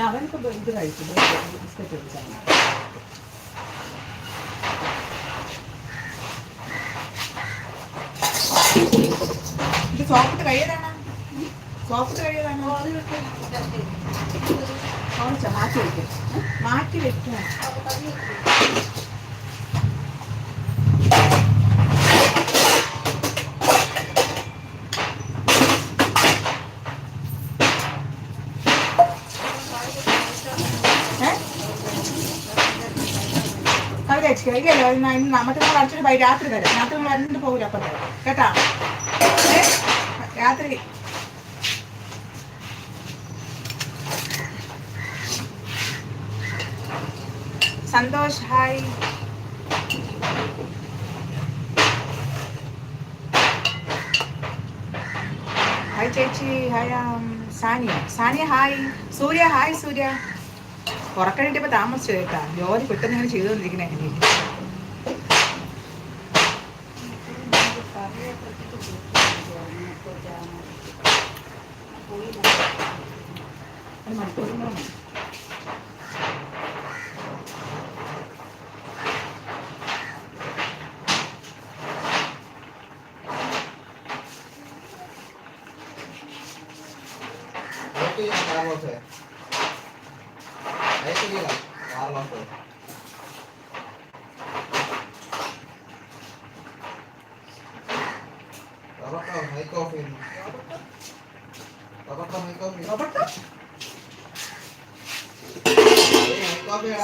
അവനൊക്കെ ഇത് കഴിച്ചു, ബിസ്ക്കറ്റ് കഴിച്ചാൽ. ഇത് സോപ്പിട്ട് കഴിയതാണ്, സോപ്പിട്ട് കഴിയതാണ്. മാറ്റി വെക്കും, മാറ്റി വെക്കും. ഇല്ലല്ലോ, നമുക്ക് നിങ്ങൾ അടിച്ചിട്ട് പോയി രാത്രി തരാം. രാത്രി നിങ്ങൾ വന്നിട്ട് പോകില്ല, അപ്പം തരാം കേട്ടാ. രാത്രി സന്തോഷ് ഹായ്. ഹായ് ചേച്ചി, ഹായ് സാനിയ, സാനിയ ഹായ്. സൂര്യ ഹായ്. സൂര്യ ഉറക്കണിട്ടിപ്പോൾ താമസിച്ചു കേട്ടാ, ജോലി പെട്ടെന്ന് ഇങ്ങനെ ചെയ്തുകൊണ്ടിരിക്കണേ.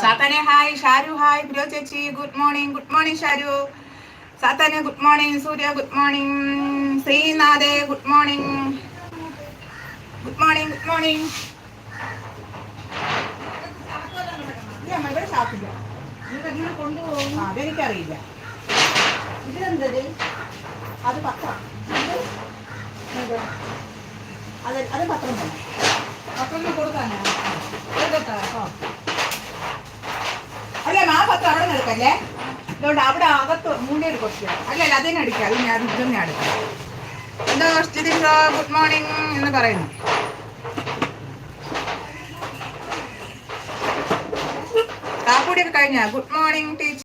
സാത്താനെ ഹായ്. ഷാരു ഹായ്. പ്രിയ ചേച്ചി good morning. Good morning Sharu. സാത്താനെ good morning. Surya good morning. ശ്രീനാഥേ good morning. Good morning. Good morning. കൊണ്ടുപോകും, അതെനിക്കറിയില്ല. ഇതിലെന്തത്? അത് പത്രം, അത് പത്രം തന്നെ. പത്രം കൊടുക്കാനാ? അല്ല, ആ പത്രം അവിടെ നിന്ന് എടുക്കല്ലേ. അതുകൊണ്ട് അവിടെ അകത്ത് മൂലയിൽ കുറച്ച് അല്ലല്ല, അതിനെ അടിക്കാം. അത് ഞാൻ ഇതൊന്നും അടുക്കാം. എന്താ ഗുഡ് മോർണിംഗ് എന്ന് പറയുന്നു. കാപ്പൂടിയൊക്കെ കഴിഞ്ഞാ? Good morning teacher.